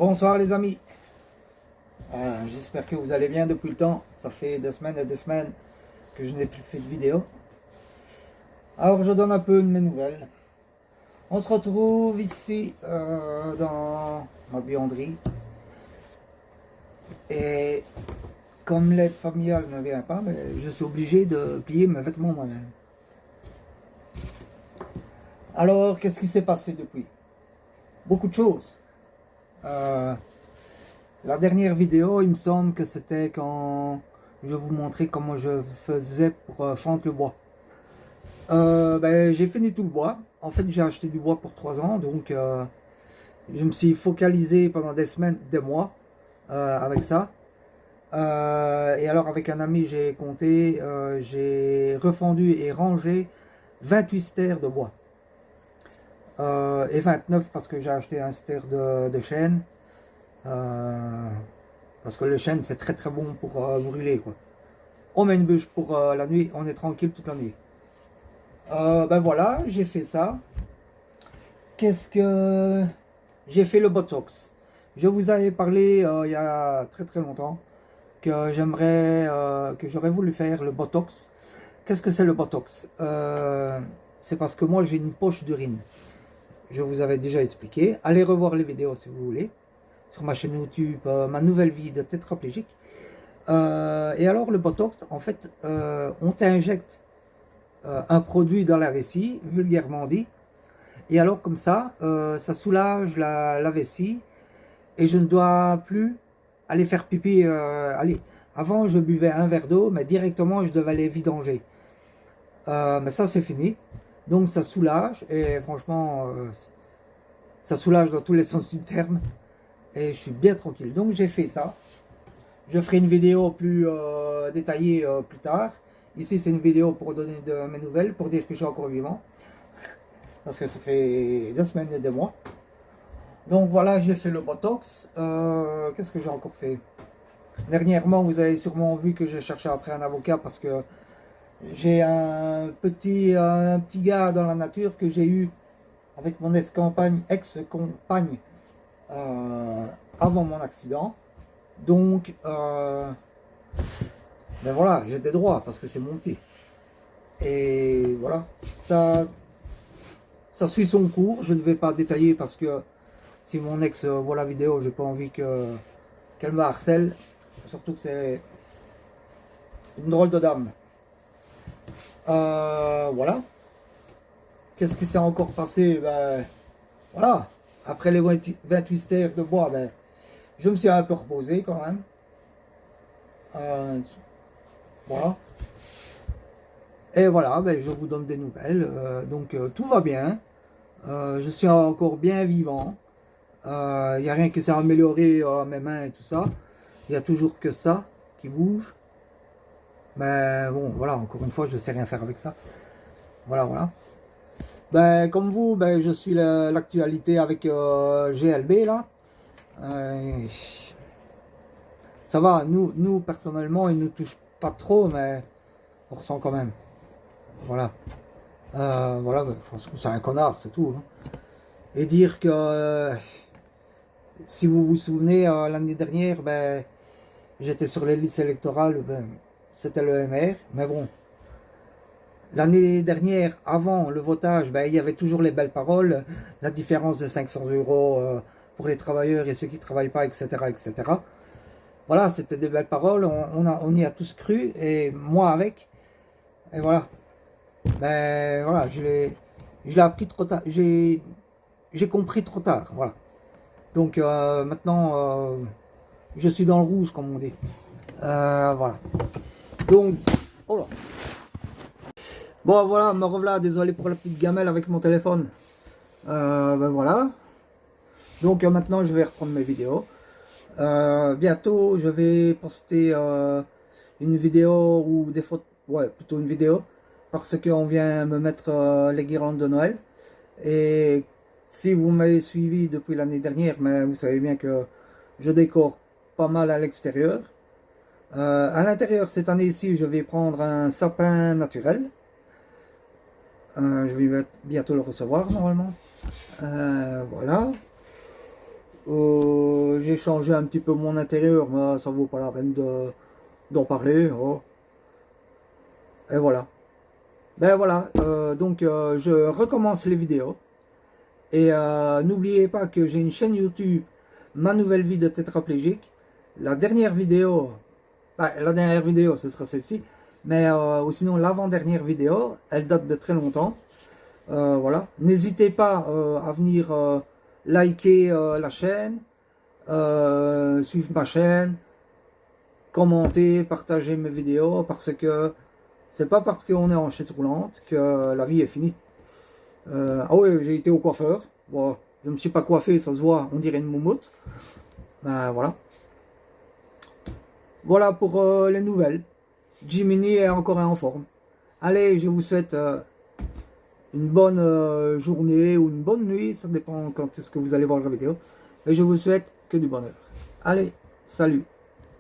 Bonsoir les amis, j'espère que vous allez bien depuis le temps. Ça fait des semaines et des semaines que je n'ai plus fait de vidéo. Alors je donne un peu de mes nouvelles. On se retrouve ici dans ma buanderie. Et comme l'aide familiale ne vient pas, mais je suis obligé de plier mes vêtements moi-même. Alors qu'est-ce qui s'est passé depuis? Beaucoup de choses. La dernière vidéo, il me semble que c'était quand je vous montrais comment je faisais pour fendre le bois. J'ai fini tout le bois. En fait, j'ai acheté du bois pour 3 ans, donc je me suis focalisé pendant des semaines, des mois avec ça. Et alors avec un ami, j'ai compté, j'ai refendu et rangé 28 stères de bois. Et 29 parce que j'ai acheté un stère de chêne. Parce que le chêne c'est très très bon pour brûler quoi. On met une bûche pour la nuit, on est tranquille toute la nuit. Voilà, j'ai fait ça. Qu'est-ce que j'ai fait? Le botox. Je vous avais parlé il y a très très longtemps que j'aurais voulu faire le botox. Qu'est-ce que c'est le botox? C'est parce que moi j'ai une poche d'urine. Je vous avais déjà expliqué. Allez revoir les vidéos si vous voulez sur ma chaîne YouTube, ma nouvelle vie de tétraplégique. Et alors le botox, en fait, on t'injecte un produit dans la vessie, vulgairement dit, et alors comme ça, ça soulage la vessie, et je ne dois plus aller faire pipi. Allez, avant je buvais un verre d'eau, mais directement je devais aller vidanger. Mais ça c'est fini, donc ça soulage, et franchement, ça soulage dans tous les sens du terme. Et je suis bien tranquille. Donc j'ai fait ça. Je ferai une vidéo plus détaillée plus tard. Ici c'est une vidéo pour donner de mes nouvelles, pour dire que je suis encore vivant. Parce que ça fait 2 semaines et 2 mois. Donc voilà, j'ai fait le botox. Qu'est-ce que j'ai encore fait? Dernièrement, vous avez sûrement vu que je cherchais après un avocat parce que j'ai un petit gars dans la nature que j'ai eu avec mon ex-compagne, avant mon accident. Donc voilà, j'ai des droits parce que c'est mon petit. Et voilà, ça suit son cours. Je ne vais pas détailler parce que si mon ex voit la vidéo, j'ai pas envie qu'elle me harcèle. Surtout que c'est une drôle de dame. Voilà. Qu'est-ce qui s'est encore passé? Voilà. Après les 28 stères de bois, je me suis un peu reposé quand même. Voilà. Et voilà, je vous donne des nouvelles. Donc tout va bien. Je suis encore bien vivant. Il n'y a rien qui s'est amélioré à mes mains et tout ça. Il n'y a toujours que ça qui bouge. Mais bon, voilà, encore une fois, je ne sais rien faire avec ça. Voilà, voilà. Comme vous, je suis l'actualité avec GLB là. Ça va, nous personnellement, il ne nous touche pas trop, mais on ressent quand même. Voilà. Voilà, c'est un connard, c'est tout. Hein. Et dire que, si vous vous souvenez, l'année dernière, j'étais sur les listes électorales, c'était le MR, mais bon. L'année dernière, avant le votage, il y avait toujours les belles paroles, la différence de 500 € pour les travailleurs et ceux qui ne travaillent pas, etc., etc. Voilà, c'était des belles paroles, on y a tous cru, et moi avec, et voilà. Voilà, je l'ai appris trop tard, j'ai compris trop tard, voilà. Donc maintenant, je suis dans le rouge, comme on dit. Voilà. Donc, oh là. Bon, voilà, me revoilà, désolé pour la petite gamelle avec mon téléphone. Voilà. Donc maintenant, je vais reprendre mes vidéos. Bientôt, je vais poster une vidéo ou des photos, ouais, plutôt une vidéo, parce qu'on vient me mettre les guirlandes de Noël. Et si vous m'avez suivi depuis l'année dernière, mais vous savez bien que je décore pas mal à l'extérieur. À l'intérieur, cette année-ci, je vais prendre un sapin naturel. Je vais bientôt le recevoir normalement. Voilà. j'ai changé un petit peu mon intérieur, mais ça vaut pas la peine d'en parler. Oh. Et voilà. Ben voilà, donc je recommence les vidéos. Et n'oubliez pas que j'ai une chaîne YouTube, ma nouvelle vie de tétraplégique. La dernière vidéo, ce sera celle-ci. Mais ou sinon l'avant-dernière vidéo, elle date de très longtemps. Voilà. N'hésitez pas à venir liker la chaîne, suivre ma chaîne, commenter, partager mes vidéos, parce que c'est pas parce qu'on est en chaise roulante que la vie est finie. Ah oui, j'ai été au coiffeur. Bon, je me suis pas coiffé, ça se voit, on dirait une moumoute. Ben voilà. Voilà pour les nouvelles. Jiminy est encore en forme. Allez, je vous souhaite une bonne journée ou une bonne nuit, ça dépend quand est-ce que vous allez voir la vidéo. Et je vous souhaite que du bonheur. Allez, salut!